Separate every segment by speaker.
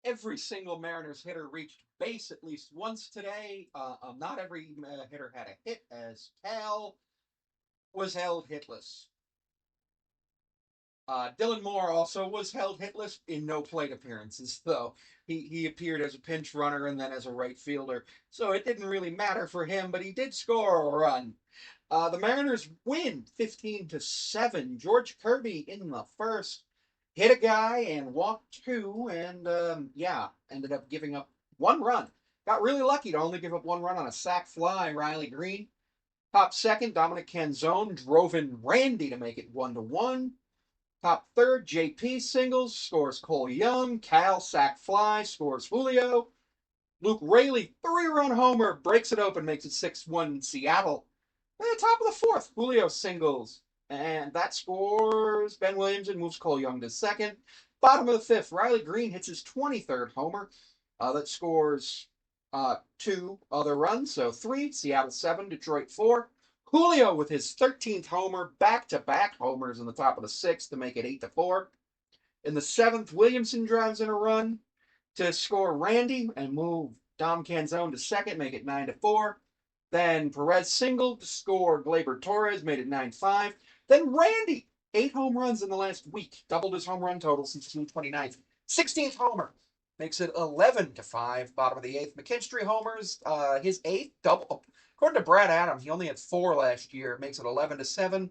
Speaker 1: every single Mariners hitter reached base at least once today. Not every hitter had a hit, as Cal was held hitless. Dylan Moore also was held hitless in no plate appearances, though. He appeared as a pinch runner and then as a right fielder, so it didn't really matter for him, but he did score a run. The Mariners win 15-7. George Kirby in the first hit a guy and walked two, and ended up giving up one run. Got really lucky to only give up one run on a sac fly. Riley Green. Top second, Dominic Canzone drove in Randy to make it 1-1. Top third, JP singles, scores Cole Young. Cal sac fly, scores Julio. Luke Raley, 3-run homer, breaks it open, makes it 6-1 Seattle. At the top of the fourth, Julio singles. And that scores Ben Williamson, moves Cole Young to second. Bottom of the fifth, Riley Green hits his 23rd homer. That scores two other runs, so three. Seattle 7, Detroit 4. Julio with his 13th homer, back-to-back homers in the top of the sixth to make it 8-4. In the seventh, Williamson drives in a run to score Randy and move Dom Canzone to second, make it 9-4. Then Perez singled to score Gleyber Torres, made it 9-5. Then Randy, 8 home runs in the last week, doubled his home run total since June 29th. 16th homer, makes it 11-5. Bottom of the eighth, McKinstry homers, his eighth double. According to Brad Adams, he only had 4 last year, makes it 11-7.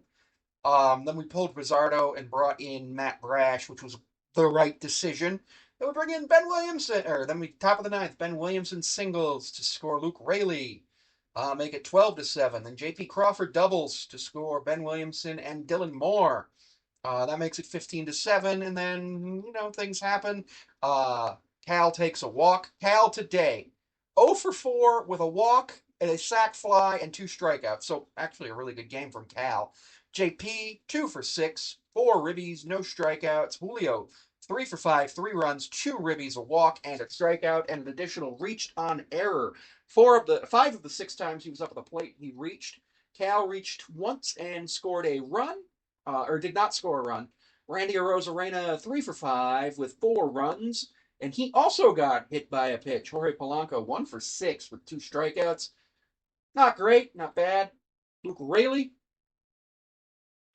Speaker 1: Then we pulled Rizzardo and brought in Matt Brash, which was the right decision. Then we bring in Ben Williamson, then we top of the ninth, Ben Williamson singles to score Luke Raley, make it 12-7. Then J.P. Crawford doubles to score Ben Williamson and Dylan Moore. That makes it 15-7, and then things happen. Cal takes a walk. Cal today, 0 for 4 with a walk, and a sac fly, and 2 strikeouts. So actually a really good game from Cal. JP, 2 for 6, 4 ribbies, no strikeouts. Julio, 3 for 5, 3 runs, 2 ribbies, a walk, and a strikeout, and an additional reached on error. 5 of the 6 times he was up at the plate, he reached. Cal reached once and scored a run, or did not score a run. Randy Arozarena, 3 for 5 with 4 runs, and he also got hit by a pitch. Jorge Polanco, 1 for 6 with 2 strikeouts. Not great, not bad. Luke Raley,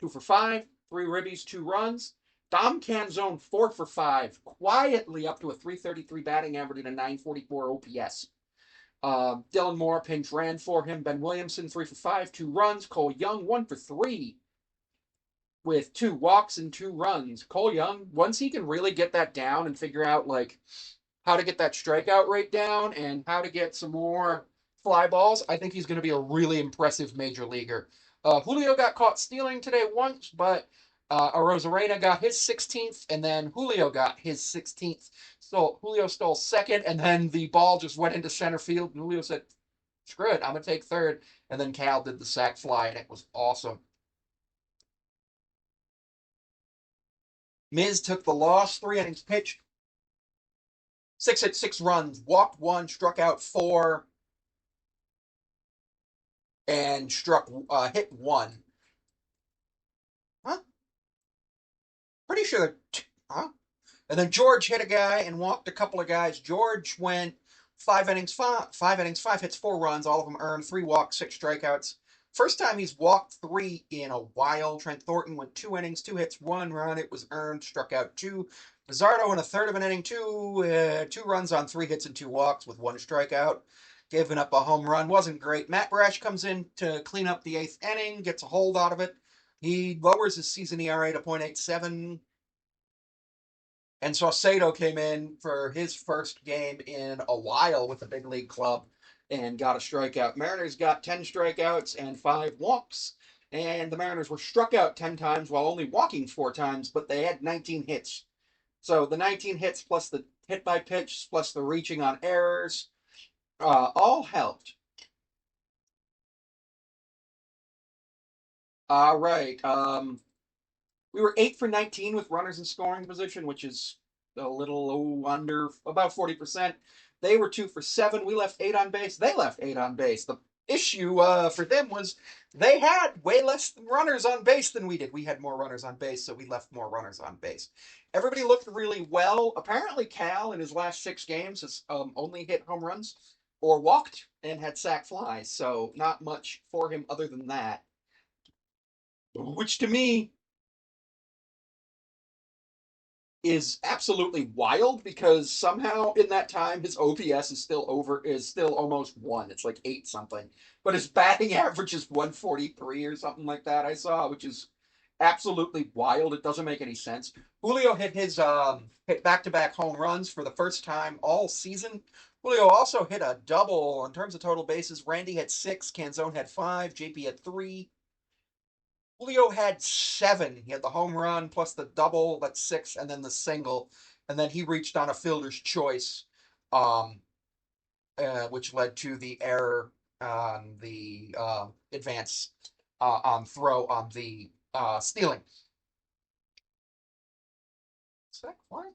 Speaker 1: 2 for 5, 3 ribbies, 2 runs. Dom Canzone, 4 for 5, quietly up to a 333 batting average and a 944 OPS. Dylan Moore pinch ran for him. Ben Williamson, 3 for 5, 2 runs. Cole Young, 1 for 3 with 2 walks and 2 runs. Cole Young, once he can really get that down and figure out how to get that strikeout rate down and how to get some more fly balls, I think he's going to be a really impressive major leaguer. Julio got caught stealing today once, but Arozarena got his 16th, and then Julio got his 16th. So Julio stole second, and then the ball just went into center field, and Julio said, screw it, I'm going to take third. And then Cal did the sac fly, and it was awesome. Miz took the loss, 3 innings pitched, 6 hits, 6 runs, walked 1, struck out 4, and hit 1. Huh? Pretty sure huh? And then George hit a guy and walked a couple of guys. George went 5 innings, 5 hits, 4 runs, all of them earned, 3 walks, 6 strikeouts. First time he's walked 3 in a while. Trent Thornton went 2 innings, 2 hits, 1 run. It was earned, struck out 2. Rizzardo in a third of an inning, 2 runs on 3 hits and 2 walks with 1 strikeout. Giving up a home run, wasn't great. Matt Brash comes in to clean up the 8th inning, gets a hold out of it. He lowers his season ERA to .87. And Saucedo came in for his first game in a while with the big league club and got a strikeout. Mariners got 10 strikeouts and 5 walks. And the Mariners were struck out 10 times while only walking 4 times, but they had 19 hits. So the 19 hits plus the hit by pitch plus the reaching on errors all helped. All right. We were 8 for 19 with runners in scoring position, which is a little under, about 40%. They were 2 for 7. We left 8 on base. They left 8 on base. The issue for them was they had way less runners on base than we did. We had more runners on base, so we left more runners on base. Everybody looked really well. Apparently, Cal in his last 6 games has only hit home runs or walked and had sac flies, so not much for him other than that. Which to me is absolutely wild because somehow in that time his OPS is still almost 1. It's like 8 something. But his batting average is 143 or something like that I saw, which is absolutely wild. It doesn't make any sense. Julio hit back-to-back home runs for the first time all season. Julio also hit a double in terms of total bases. Randy had 6, Canzone had 5, JP had 3. Julio had 7. He had the home run plus the double, that's 6, and then the single, and then he reached on a fielder's choice, um, which led to the error on the advance on throw on the stealing. What?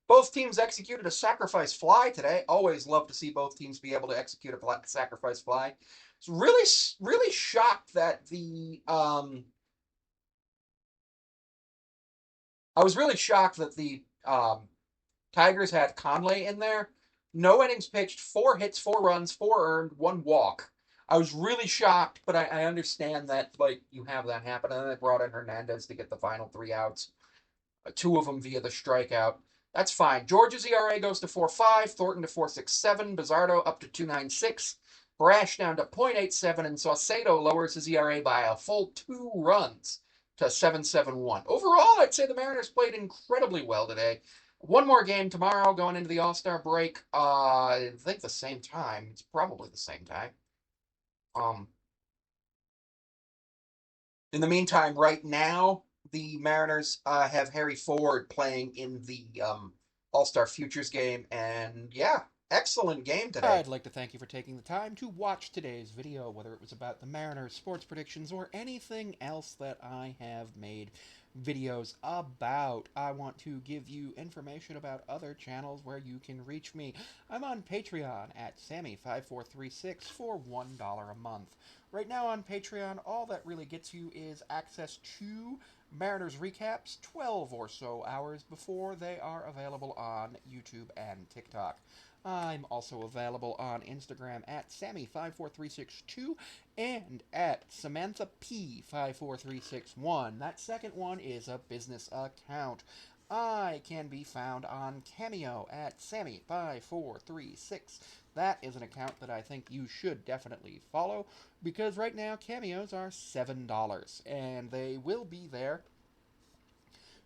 Speaker 1: Both teams executed a sacrifice fly today. Always love to see both teams be able to execute a sacrifice fly. It's really shocked that I was really shocked that the Tigers had Conley in there. No innings pitched, 4 hits, 4 runs, 4 earned, 1 walk. I was really shocked, but I understand that like you have that happen. And then they brought in Hernandez to get the final 3 outs, 2 of them via the strikeout. That's fine. George's ERA goes to 4.5, Thornton to 4.67, Bizardo up to 2.96, Brash down to 0.87, and Saucedo lowers his ERA by a full 2 runs to 7.71. Overall, I'd say the Mariners played incredibly well today. One more game tomorrow going into the All-Star break. I think the same time. It's probably the same time. Um, in the meantime, right now, the Mariners have Harry Ford playing in the All Star Futures game, and yeah, excellent game today.
Speaker 2: I'd like to thank you for taking the time to watch today's video, whether it was about the Mariners sports predictions or anything else that I have made videos about. I want to give you information about other channels where you can reach me. I'm on Patreon at Sammy5436 for $1 a month. Right now on Patreon, all that really gets you is access to Mariners recaps 12 or so hours before they are available on YouTube and TikTok. I'm also available on Instagram at Sammy54362 and at Samantha P54361. That second one is a business account. I can be found on Cameo at Sammy5436. That is an account that I think you should definitely follow because right now cameos are $7 and they will be there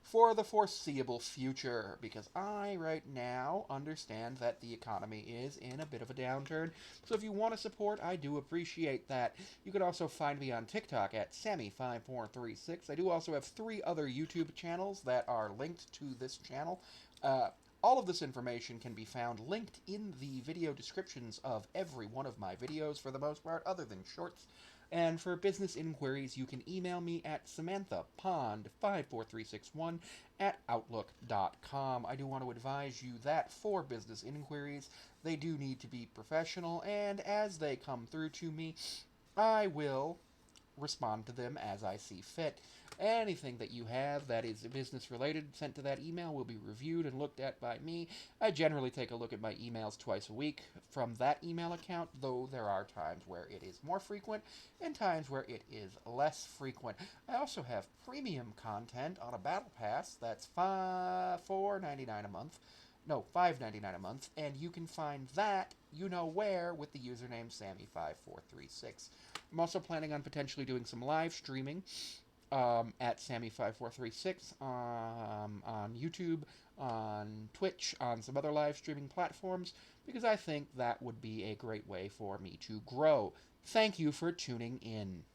Speaker 2: for the foreseeable future because I, right now, understand that the economy is in a bit of a downturn. So if you want to support, I do appreciate that. You can also find me on TikTok at Sammy5436. I do also have 3 other YouTube channels that are linked to this channel. All of this information can be found linked in the video descriptions of every one of my videos for the most part, other than shorts. And for business inquiries, you can email me at samanthapond54361 at outlook.com. I do want to advise you that for business inquiries, they do need to be professional, and as they come through to me, I will respond to them as I see fit. Anything that you have that is business related sent to that email will be reviewed and looked at by me. I generally take a look at my emails twice a week from that email account, though there are times where it is more frequent and times where it is less frequent. I also have premium content on a battle pass that's $4.99 a month. No, $5.99 a month, and you can find that you know where with the username Sammy5436. I'm also planning on potentially doing some live streaming at Sammy5436 on YouTube, on Twitch, on some other live streaming platforms, because I think that would be a great way for me to grow. Thank you for tuning in.